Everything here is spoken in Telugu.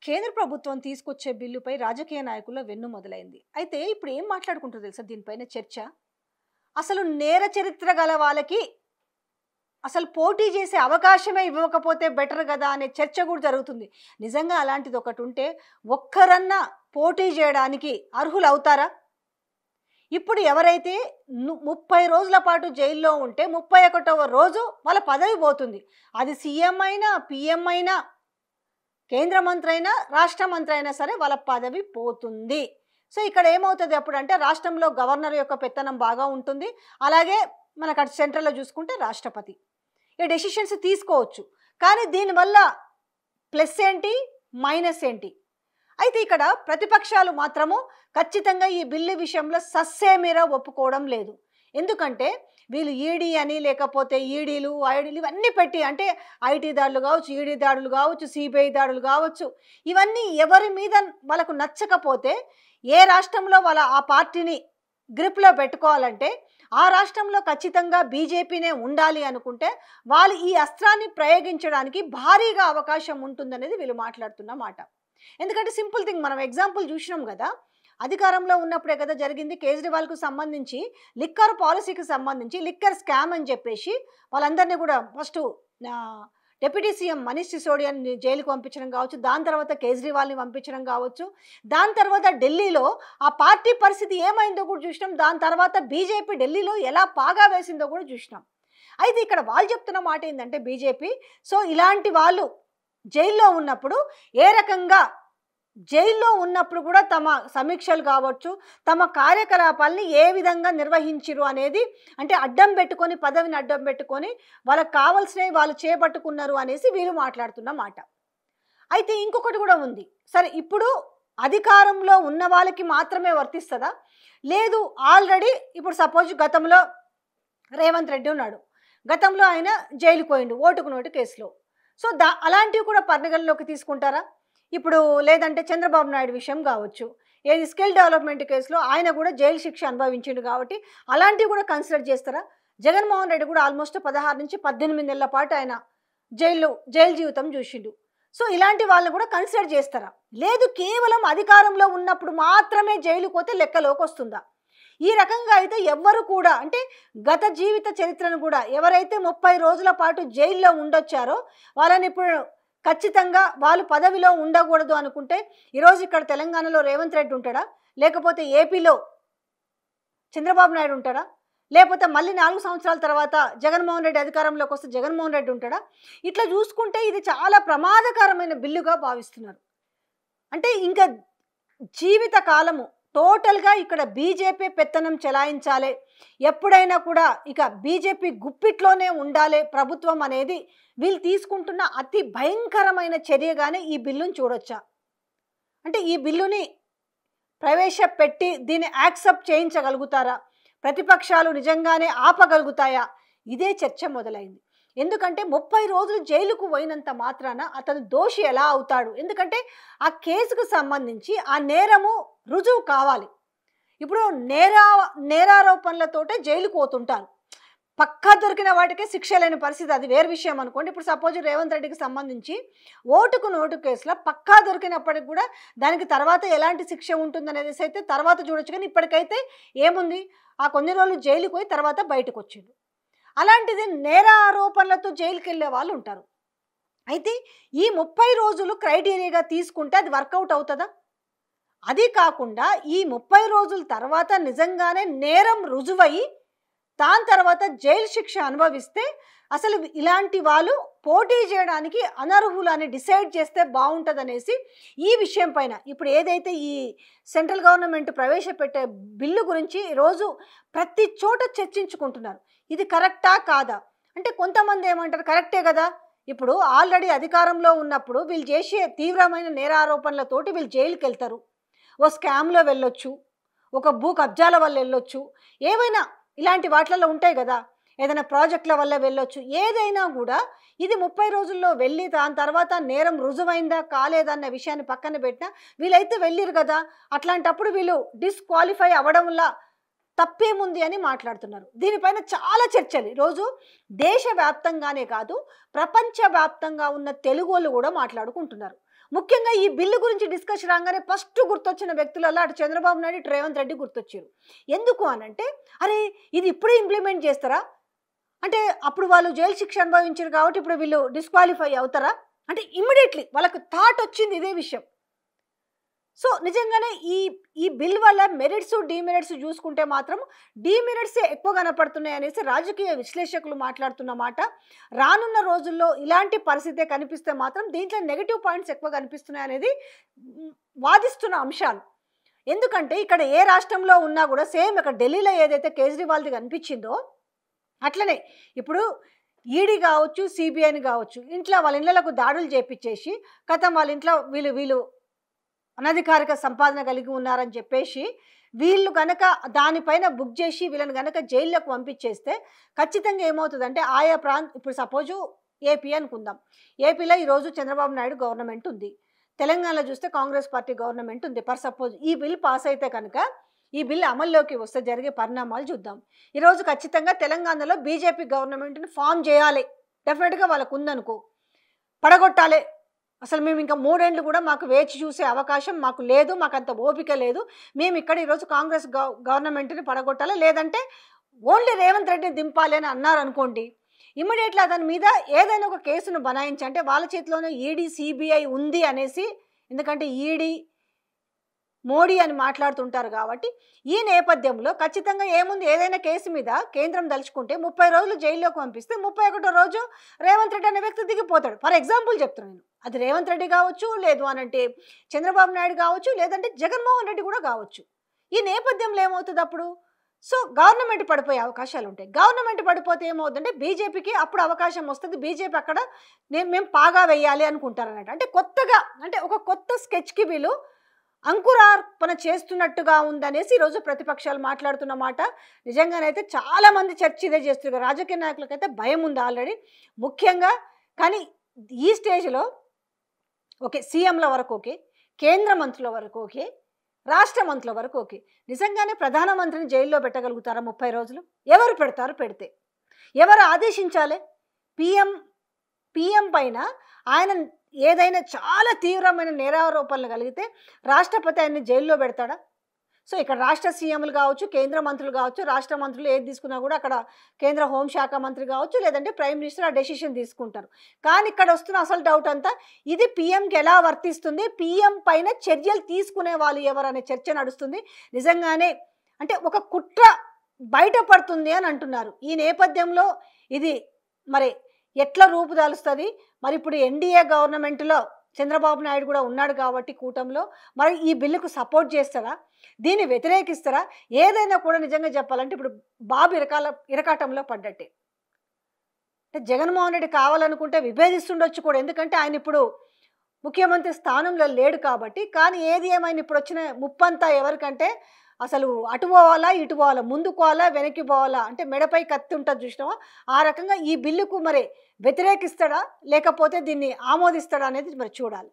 కేంద్ర ప్రభుత్వం తీసుకొచ్చే బిల్లుపై రాజకీయ నాయకుల వెన్ను మొదలైంది. అయితే ఇప్పుడు ఏం మాట్లాడుకుంటారో తెలుసా దీనిపైన చర్చ? అసలు నేర చరిత్ర గల వాళ్ళకి అసలు పోటీ చేసే అవకాశమే ఇవ్వకపోతే బెటర్ కదా అనే చర్చ కూడా జరుగుతుంది. నిజంగా అలాంటిది ఒకటి ఉంటే ఒక్కరన్నా పోటీ చేయడానికి అర్హులు అవుతారా? ఇప్పుడు ఎవరైతే 30 రోజుల పాటు జైల్లో ఉంటే 31వ రోజు వాళ్ళ పదవి పోతుంది. అది సీఎం అయినా, పీఎం అయినా, కేంద్ర మంత్రి అయినా, రాష్ట్ర మంత్రి అయినా సరే వాళ్ళ పదవి పోతుంది. సో ఇక్కడ ఏమవుతుంది అప్పుడు అంటే రాష్ట్రంలో గవర్నర్ యొక్క పెత్తనం బాగా ఉంటుంది. అలాగే మనకు అటు సెంట్రల్లో చూసుకుంటే రాష్ట్రపతి ఈ డెసిషన్స్ తీసుకోవచ్చు. కానీ దీనివల్ల ప్లస్ ఏంటి, మైనస్ ఏంటి? అయితే ఇక్కడ ప్రతిపక్షాలు మాత్రము ఖచ్చితంగా ఈ బిల్లు విషయంలో సస్సేమీరా ఒప్పుకోవడం లేదు. ఎందుకంటే వీళ్ళు ఈడీ అని, లేకపోతే ఈడీలు, ఐడీలు ఇవన్నీ పెట్టి, అంటే ఐటీ దాడులు కావచ్చు, ఈడీ దాడులు కావచ్చు, సిబిఐ దాడులు కావచ్చు, ఇవన్నీ ఎవరి మీద వాళ్ళకు నచ్చకపోతే ఏ రాష్ట్రంలో వాళ్ళ ఆ పార్టీని గ్రిప్లో పెట్టుకోవాలంటే ఆ రాష్ట్రంలో ఖచ్చితంగా బీజేపీనే ఉండాలి అనుకుంటే వాళ్ళు ఈ అస్త్రాన్ని ప్రయోగించడానికి భారీగా అవకాశం ఉంటుందనేది వీళ్ళు మాట్లాడుతున్న మాట. ఎందుకంటే సింపుల్ థింగ్, మనం ఎగ్జాంపుల్ చూసినాం కదా, అధికారంలో ఉన్నప్పుడే కదా జరిగింది. కేజ్రీవాల్కు సంబంధించి లిక్కర్ పాలసీకి సంబంధించి లిక్కర్ స్కామ్ అని చెప్పేసి వాళ్ళందరినీ కూడా ఫస్ట్ డిప్యూటీ సీఎం మనీష్ సిసోడియాని జైలుకు పంపించడం కావచ్చు, దాని తర్వాత కేజ్రీవాల్ని పంపించడం కావచ్చు, దాని తర్వాత ఢిల్లీలో ఆ పార్టీ పరిస్థితి ఏమైందో కూడా చూసినాం. దాని తర్వాత బీజేపీ ఢిల్లీలో ఎలా పాగా వేసిందో కూడా చూసినాం. అయితే ఇక్కడ వాళ్ళు చెప్తున్న మాట ఏంటంటే బీజేపీ, సో ఇలాంటి వాళ్ళు జైల్లో ఉన్నప్పుడు ఏ రకంగా జైల్లో ఉన్నప్పుడు కూడా తమ సమీక్షలు కావచ్చు, తమ కార్యకలాపాలని ఏ విధంగా నిర్వహించిరు అనేది, అంటే అడ్డం పెట్టుకొని, పదవిని అడ్డం పెట్టుకొని వాళ్ళకి కావాల్సినవి వాళ్ళు చేపట్టుకున్నారు అనేసి వీళ్ళు మాట్లాడుతున్న మాట. అయితే ఇంకొకటి కూడా ఉంది. సరే ఇప్పుడు అధికారంలో ఉన్న వాళ్ళకి మాత్రమే వర్తిస్తుందా? లేదు, ఆల్రెడీ ఇప్పుడు సపోజ్ గతంలో రేవంత్ రెడ్డి ఉన్నాడు, గతంలో ఆయన జైలుకు పోయిండు ఓటుకు నోటు కేసులో. సో అలాంటివి కూడా పరిగణలోకి తీసుకుంటారా? ఇప్పుడు లేదంటే చంద్రబాబు నాయుడు విషయం కావచ్చు, ఏది స్కిల్ డెవలప్మెంట్ కేసులో ఆయన కూడా జైలు శిక్ష అనుభవించిండు కాబట్టి అలాంటివి కూడా కన్సిడర్ చేస్తారా? జగన్మోహన్ రెడ్డి కూడా ఆల్మోస్ట్ 16 నుంచి 18 నెలల పాటు ఆయన జైలు జీవితం చూసిండు. సో ఇలాంటి వాళ్ళని కూడా కన్సిడర్ చేస్తారా? లేదు, కేవలం అధికారంలో ఉన్నప్పుడు మాత్రమే జైలుకు పోతే లెక్కలోకి వస్తుందా? ఈ రకంగా అయితే ఎవ్వరు కూడా, అంటే గత జీవిత చరిత్రను కూడా ఎవరైతే 30 రోజుల పాటు జైల్లో ఉండొచ్చారో వాళ్ళని ఇప్పుడు ఖచ్చితంగా వాళ్ళు పదవిలో ఉండకూడదు అనుకుంటే ఈరోజు ఇక్కడ తెలంగాణలో రేవంత్ రెడ్డి ఉంటాడా? లేకపోతే ఏపీలో చంద్రబాబు నాయుడు ఉంటాడా? లేకపోతే మళ్ళీ 4 సంవత్సరాల తర్వాత జగన్మోహన్ రెడ్డి అధికారంలోకి వస్తే జగన్మోహన్ రెడ్డి ఉంటాడా? ఇట్లా చూసుకుంటే ఇది చాలా ప్రమాదకరమైన బిల్లుగా భావిస్తున్నారు. అంటే ఇంకా జీవిత కాలము టోటల్గా ఇక్కడ బీజేపీ పెత్తనం చెలాయించాలి, ఎప్పుడైనా కూడా ఇక బీజేపీ గుప్పిట్లోనే ఉండాలి ప్రభుత్వం అనేది వీళ్ళు తీసుకుంటున్న అతి భయంకరమైన చర్యగానే ఈ బిల్లును చూడొచ్చా? అంటే ఈ బిల్లుని ప్రవేశపెట్టి దీన్ని యాక్సెప్ట్ చేయించగలుగుతారా? ప్రతిపక్షాలు నిజంగానే ఆపగలుగుతాయా? ఇదే చర్చ మొదలైంది. ఎందుకంటే 30 రోజులు జైలుకు పోయినంత మాత్రాన అతను దోషి ఎలా అవుతాడు? ఎందుకంటే ఆ కేసుకు సంబంధించి ఆ నేరము రుజువు కావాలి. ఇప్పుడు నేరారోపణలతోటే జైలుకు పోతుంటారు, పక్కా దొరికిన వాటికే శిక్ష లేని పరిస్థితి, అది వేరే విషయం అనుకోండి. ఇప్పుడు సపోజ్ రేవంత్ రెడ్డికి సంబంధించి ఓటుకు నోటు కేసులో పక్కా దొరికినప్పటికి కూడా దానికి తర్వాత ఎలాంటి శిక్ష ఉంటుందనేది అయితే తర్వాత చూడొచ్చు. కానీ ఇప్పటికైతే ఏముంది, ఆ కొన్ని రోజులు జైలుకు పోయి తర్వాత బయటకు వచ్చిండు. అలాంటిది నేర ఆరోపణలతో జైలుకి వెళ్ళే వాళ్ళు ఉంటారు. అయితే ఈ 30 రోజులు క్రైటీరియాగా తీసుకుంటే అది వర్కౌట్ అవుతుందా? అది కాకుండా ఈ 30 రోజుల తర్వాత నిజంగానే నేరం రుజువయి దాని తర్వాత జైలు శిక్ష అనుభవిస్తే అసలు ఇలాంటి వాళ్ళు పోటీ చేయడానికి అనర్హులు అని డిసైడ్ చేస్తే బాగుంటుంది అనేసి ఈ విషయం పైన ఇప్పుడు ఏదైతే ఈ సెంట్రల్ గవర్నమెంట్ ప్రవేశపెట్టే బిల్లు గురించి ఈరోజు ప్రతి చోట చర్చించుకుంటున్నారు. ఇది కరెక్టా కాదా అంటే కొంతమంది ఏమంటారు, కరెక్టే కదా, ఇప్పుడు ఆల్రెడీ అధికారంలో ఉన్నప్పుడు వీళ్ళు చేసే తీవ్రమైన నేరారోపణలతోటి వీళ్ళు జైలుకి వెళ్తారు, ఓ స్కామ్లో వెళ్ళొచ్చు, ఒక భూ కబ్జాల వల్ల వెళ్ళొచ్చు, ఏవైనా ఇలాంటి వాటిలలో ఉంటాయి కదా, ఏదైనా ప్రాజెక్టుల వల్ల వెళ్ళొచ్చు, ఏదైనా కూడా ఇది 30 రోజుల్లో వెళ్ళి దాని తర్వాత నేరం రుజువైందా కాలేదా అన్న విషయాన్ని పక్కన పెట్టినా వీళ్ళైతే వెళ్ళిరు కదా, అట్లాంటప్పుడు వీళ్ళు డిస్క్వాలిఫై అవ్వడంలా తప్పేముంది అని మాట్లాడుతున్నారు. దీనిపైన చాలా చర్చలు ఈరోజు దేశవ్యాప్తంగానే కాదు ప్రపంచవ్యాప్తంగా ఉన్న తెలుగు వాళ్ళు కూడా మాట్లాడుకుంటున్నారు. ముఖ్యంగా ఈ బిల్లు గురించి డిస్కషన్ రాగానే ఫస్ట్ గుర్తొచ్చిన వ్యక్తులలో అటు చంద్రబాబు నాయుడు ఇటు రేవంత్ రెడ్డి గుర్తొచ్చారు. ఎందుకు అనంటే అరే ఇది ఇప్పుడే ఇంప్లిమెంట్ చేస్తారా, అంటే అప్పుడు వాళ్ళు జైలు శిక్ష అనుభవించారు కాబట్టి ఇప్పుడు వీళ్ళు డిస్క్వాలిఫై అవుతారా అంటే ఇమ్మీడియట్లీ వాళ్ళకు థాట్ వచ్చింది ఇదే విషయం. సో నిజంగానే ఈ బిల్ వల్ల మెరిట్స్ డిమెరిట్స్ చూసుకుంటే మాత్రం డిమెరిట్సే ఎక్కువ కనపడుతున్నాయి అనేసి రాజకీయ విశ్లేషకులు మాట్లాడుతున్న మాట. రానున్న రోజుల్లో ఇలాంటి పరిస్థితే కనిపిస్తే మాత్రం దీంట్లో నెగిటివ్ పాయింట్స్ ఎక్కువ కనిపిస్తున్నాయి అనేది వాదిస్తున్న అంశాలు. ఎందుకంటే ఇక్కడ ఏ రాష్ట్రంలో ఉన్నా కూడా సేమ్ ఇక్కడ ఢిల్లీలో ఏదైతే కేజ్రీవాల్ది కనిపించిందో అట్లనే ఇప్పుడు ఈడీ కావచ్చు సిబిఐని కావచ్చు ఇంట్లో వాళ్ళ ఇళ్లకు దాడులు చేపించేసి కథం వాళ్ళ ఇంట్లో వీళ్ళు అనధికారిక సంపాదన కలిగి ఉన్నారని చెప్పేసి వీళ్ళు కనుక దానిపైన బుక్ చేసి వీళ్ళని కనుక జైల్లోకి పంపించేస్తే ఖచ్చితంగా ఏమవుతుందంటే ఆయా ఇప్పుడు సపోజు ఏపీ అనుకుందాం, ఏపీలో ఈరోజు చంద్రబాబు నాయుడు గవర్నమెంట్ ఉంది, తెలంగాణలో చూస్తే కాంగ్రెస్ పార్టీ గవర్నమెంట్ ఉంది. ఫర్ సపోజ్ ఈ బిల్ పాస్ అయితే కనుక ఈ బిల్ అమల్లోకి వస్తే జరిగే పరిణామాలు చూద్దాం. ఈరోజు ఖచ్చితంగా తెలంగాణలో బీజేపీ గవర్నమెంట్ని ఫామ్ చేయాలి, డెఫినెట్గా వాళ్ళకు ఉందనుకో, పడగొట్టాలి. అసలు మేము ఇంకా 3 ఏళ్ళు కూడా మాకు వేచి చూసే అవకాశం మాకు లేదు, మాకు అంత ఓపిక లేదు, మేము ఇక్కడ ఈరోజు కాంగ్రెస్ గవర్నమెంట్ని పడగొట్టాలి లేదంటే ఓన్లీ రేవంత్ రెడ్డిని దింపాలి అని అన్నారు అనుకోండి, ఇమ్మీడియట్లీ అతని మీద ఏదైనా ఒక కేసును బనాయించి అంటే వాళ్ళ చేతిలోనే ఈడీ సిబిఐ ఉంది అనేసి, ఎందుకంటే ఈడీ మోడీ అని మాట్లాడుతుంటారు కాబట్టి ఈ నేపథ్యంలో ఖచ్చితంగా ఏముంది ఏదైనా కేసు మీద కేంద్రం దలుచుకుంటే 30 రోజులు జైల్లోకి పంపిస్తే 31వ రోజు రేవంత్ రెడ్డి అనే వ్యక్తి దిగిపోతాడు. ఫర్ ఎగ్జాంపుల్ చెప్తున్నాను, అది రేవంత్ రెడ్డి కావచ్చు, లేదు అనంటే చంద్రబాబు నాయుడు కావచ్చు, లేదంటే జగన్మోహన్ రెడ్డి కూడా కావచ్చు. ఈ నేపథ్యంలో ఏమవుతుంది అప్పుడు? సో గవర్నమెంట్ పడిపోయే అవకాశాలు ఉంటాయి. గవర్నమెంట్ పడిపోతే ఏమవుతుందంటే బీజేపీకి అప్పుడు అవకాశం వస్తుంది, బీజేపీ అక్కడ మేము పాగా వేయాలి అనుకుంటారు అన్నట్టు. అంటే కొత్తగా అంటే ఒక కొత్త స్కెచ్కి వీళ్ళు అంకురార్పణ చేస్తున్నట్టుగా ఉందనేసి ఈరోజు ప్రతిపక్షాలు మాట్లాడుతున్న మాట. నిజంగానైతే చాలామంది చర్చ ఇదే చేస్తున్నారు, రాజకీయ నాయకులకైతే భయం ఉంది ఆల్రెడీ ముఖ్యంగా. కానీ ఈ స్టేజ్లో ఓకే, సీఎంల వరకు ఓకే, కేంద్ర మంత్రుల వరకు ఓకే, రాష్ట్ర మంత్రుల వరకు ఓకే, నిజంగానే ప్రధానమంత్రిని జైల్లో పెట్టగలుగుతారా 30 రోజులు? ఎవరు పెడతారు? పెడితే ఎవరు ఆదేశించాలి? పిఎం పైన ఆయన ఏదైనా చాలా తీవ్రమైన నేరారోపణలు కలిగితే రాష్ట్రపతి ఆయన్ని జైల్లో పెడతాడా? సో ఇక్కడ రాష్ట్ర సీఎంలు కావచ్చు, కేంద్ర మంత్రులు కావచ్చు, రాష్ట్ర మంత్రులు ఏది తీసుకున్నా కూడా అక్కడ కేంద్ర హోంశాఖ మంత్రి కావచ్చు, లేదంటే ప్రైమ్ మినిస్టర్ ఆ డెసిషన్ తీసుకుంటారు. కానీ ఇక్కడ వస్తున్న అసలు డౌట్ అంతా ఇది పీఎంకి ఎలా వర్తిస్తుంది, పీఎం పైన చర్యలు తీసుకునే వాళ్ళు ఎవరనే చర్చ నడుస్తుంది. నిజంగానే అంటే ఒక కుట్ర బయటపడుతుంది అని అంటున్నారు. ఈ నేపథ్యంలో ఇది మరి ఎట్లా రూపుదాలుస్తుంది? మరి ఇప్పుడు ఎన్డీఏ గవర్నమెంట్లో చంద్రబాబు నాయుడు కూడా ఉన్నాడు కాబట్టి కూటమిలో మరి ఈ బిల్లుకు సపోర్ట్ చేస్తారా, దీన్ని వ్యతిరేకిస్తారా? ఏదైనా కూడా నిజంగా చెప్పాలంటే ఇప్పుడు బాబు ఇరకాటంలో పడ్డట్టే. అంటే జగన్మోహన్ రెడ్డి కావాలనుకుంటే విభేదిస్తుండొచ్చు కూడా, ఎందుకంటే ఆయన ఇప్పుడు ముఖ్యమంత్రి స్థానంలో లేడు కాబట్టి. కానీ ఏది ఏమైనా ఇప్పుడు వచ్చిన ముప్పంతా ఎవరికంటే అసలు అటు పోవాలా ఇటు పోవాలా, ముందుకు పోవాలా వెనక్కి పోవాలా, అంటే మెడపై కత్తి ఉంటుంది చూసినావా, ఆ రకంగా ఈ బిల్లుకు మరి వ్యతిరేకిస్తాడా లేకపోతే దీన్ని ఆమోదిస్తాడా అనేది మరి చూడాలి.